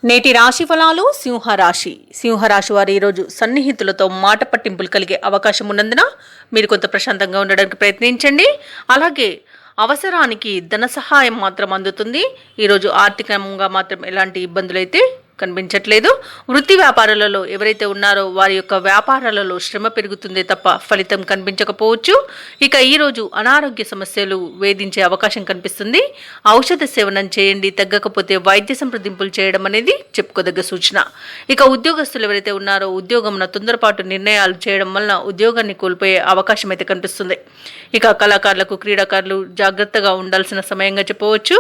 నేటి రాశి ఫలాలు సింహరాశి వారు ఈరోజు సన్నిహితులతో మాట పట్టింపులు కలిగే అవకాశం ఉన్నందున మీరు కొంత ప్రశాంతంగా ఉండడానికి ప్రయత్నించండి. అలాగే అవసరానికి ధన సహాయం మాత్రం అందుతుంది. ఈరోజు ఆర్థికంగా మాత్రం ఎలాంటి ఇబ్బందులు అయితే కనిపించట్లేదు. వృత్తి వ్యాపారాలలో ఎవరైతే ఉన్నారో వారి యొక్క వ్యాపారాలలో శ్రమ పెరుగుతుందే తప్ప ఫలితం కనిపించకపోవచ్చు. ఇక ఈరోజు అనారోగ్య సమస్యలు వేధించే అవకాశం కనిపిస్తుంది. ఔషధ సేవనం చేయండి, తగ్గకపోతే వైద్య సంప్రదింపులు చేయడం అనేది చెప్పుకోదగ్గ సూచన. ఇక ఉద్యోగస్తులు ఎవరైతే ఉన్నారో ఉద్యోగంలో తొందరపాటు నిర్ణయాలు చేయడం వలన ఉద్యోగాన్ని కోల్పోయే అవకాశం అయితే కనిపిస్తుంది. ఇక కళాకారులకు క్రీడాకారులు జాగ్రత్తగా ఉండాల్సిన సమయంగా చెప్పవచ్చు.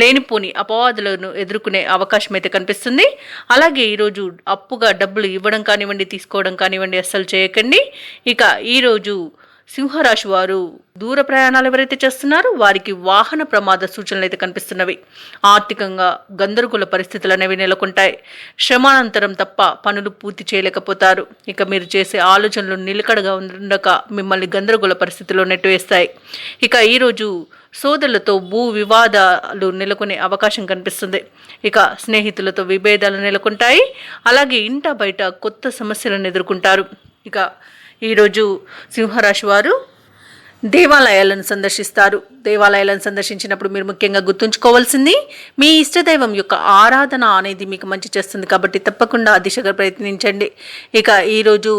లేనిపోని అపవాదులను ఎదుర్కొనే అవకాశం అయితే కనిపిస్తుంది. అలాగే ఈరోజు అప్పుగా డబ్బులు ఇవ్వడం కానివ్వండి, తీసుకోవడం కానివ్వండి అస్సలు చేయకండి. ఇక ఈరోజు సింహరాశి వారు దూర ప్రయాణాలు ఎవరైతే చేస్తున్నారో వారికి వాహన ప్రమాద సూచనలు అయితే కనిపిస్తున్నవి. ఆర్థికంగా గందరగోళ పరిస్థితులు అనేవి నెలకొంటాయి. శ్రమానంతరం తప్ప పనులు పూర్తి చేయలేకపోతారు. ఇక మీరు చేసే ఆలోచనలు నిలకడగా ఉండక మిమ్మల్ని గందరగోళ పరిస్థితుల్లో నెట్టివేస్తాయి. ఇక ఈరోజు సోదరులతో భూ వివాదాలు నెలకొనే అవకాశం కనిపిస్తుంది. ఇక స్నేహితులతో విభేదాలు నెలకొంటాయి. అలాగే ఇంట బయట కొత్త సమస్యలను ఎదుర్కొంటారు. ఇక ఈరోజు సింహరాశి వారు దేవాలయాలను సందర్శిస్తారు. దేవాలయాలను సందర్శించినప్పుడు మీరు ముఖ్యంగా గుర్తుంచుకోవాల్సింది మీ ఇష్టదైవం యొక్క ఆరాధన అనేది మీకు మంచి చేస్తుంది కాబట్టి తప్పకుండా ఆ దిశగా ప్రయత్నించండి. ఇక ఈరోజు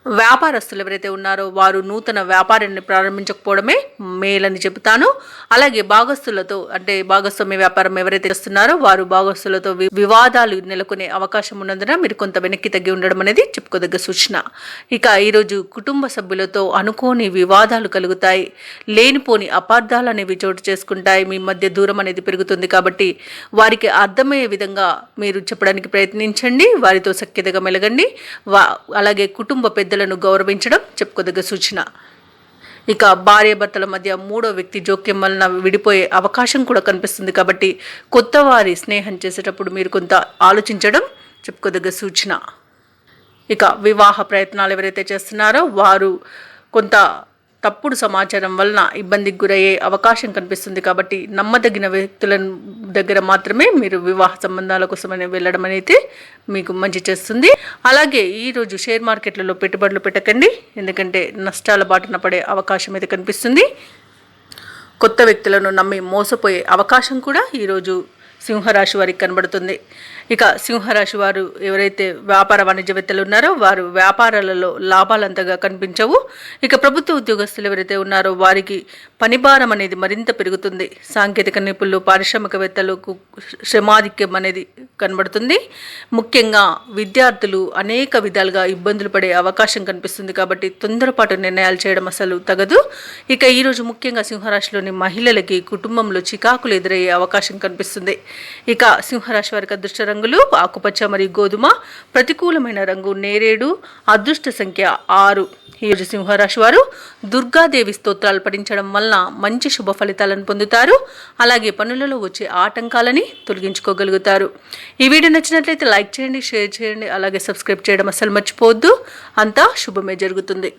వ్యాపారస్తులు ఎవరైతే ఉన్నారో వారు నూతన వ్యాపారాన్ని ప్రారంభించకపోవడమే మేలని చెబుతాను. అలాగే భాగస్తులతో అంటే భాగస్వామ్య వ్యాపారం ఎవరైతే చేస్తున్నారో వారు భాగస్తులతో వివాదాలు నెలకొనే అవకాశం ఉన్నందున మీరు కొంత వెనక్కి తగ్గి ఉండడం అనేది చెప్పుకోదగ్గ సూచన. ఇక ఈరోజు కుటుంబ సభ్యులతో అనుకోని వివాదాలు కలుగుతాయి. లేనిపోని అపార్థాలు అనేవి చోటు చేసుకుంటాయి. మీ మధ్య దూరం అనేది పెరుగుతుంది కాబట్టి వారికి అర్థమయ్యే విధంగా మీరు చెప్పడానికి ప్రయత్నించండి. వారితో సఖ్యతగా మెలగండి. అలాగే కుటుంబ పెద్దలను గౌరవించడం చెప్పుకోదగ్గ సూచన. ఇక భార్యాభర్తల మధ్య మూడో వ్యక్తి జోక్యం వలన విడిపోయే అవకాశం కూడా కనిపిస్తుంది కాబట్టి కొత్త వారి స్నేహం చేసేటప్పుడు మీరు కొంత ఆలోచించడం చెప్పుకోదగ్గ సూచన. ఇక వివాహ ప్రయత్నాలు ఎవరైతే చేస్తున్నారో వారు కొంత తప్పుడు సమాచారం వలన ఇబ్బందికి గురయ్యే అవకాశం కనిపిస్తుంది కాబట్టి నమ్మదగిన వ్యక్తుల దగ్గర మాత్రమే మీరు వివాహ సంబంధాల కోసమని వెళ్ళడం అనేది మీకు మంచి చేస్తుంది. అలాగే ఈరోజు షేర్ మార్కెట్లలో పెట్టుబడులు పెట్టకండి, ఎందుకంటే నష్టాల బాటున పడే అవకాశం అయితే కనిపిస్తుంది. కొత్త వ్యక్తులను నమ్మి మోసపోయే అవకాశం కూడా ఈరోజు సింహరాశి వారికి కనబడుతుంది. ఇక సింహరాశి వారు ఎవరైతే వ్యాపార వాణిజ్యవేత్తలు ఉన్నారో వారు వ్యాపారాలలో లాభాలంతగా కనిపించవు. ఇక ప్రభుత్వ ఉద్యోగస్తులు ఎవరైతే ఉన్నారో వారికి పనిభారం అనేది మరింత పెరుగుతుంది. సాంకేతిక నిపుణులు పారిశ్రామికవేత్తలకు శ్రమాధిక్యం అనేది కనబడుతుంది. ముఖ్యంగా విద్యార్థులు అనేక విధాలుగా ఇబ్బందులు పడే అవకాశం కనిపిస్తుంది కాబట్టి తొందరపాటు నిర్ణయాలు చేయడం అసలు తగదు. ఇక ఈరోజు ముఖ్యంగా సింహరాశిలోని మహిళలకి కుటుంబంలో చికాకులు ఎదురయ్యే అవకాశం కనిపిస్తుంది. ఇక సింహరాశి వారికి అదృష్ట రంగులు ఆకుపచ్చ మరియు గోధుమ, ప్రతికూలమైన రంగు నేరేడు, అదృష్ట సంఖ్య 6. ఈరోజు సింహరాశి వారు దుర్గాదేవి స్తోత్రాలు పఠించడం వలన మంచి శుభ ఫలితాలను పొందుతారు. అలాగే పనులలో వచ్చే ఆటంకాలని తొలగించుకోగలుగుతారు. ఈ వీడియో నచ్చినట్లయితే లైక్ చేయండి, షేర్ చేయండి, అలాగే సబ్స్క్రైబ్ చేయడం అసలు మర్చిపోవద్దు. అంతా శుభమే జరుగుతుంది.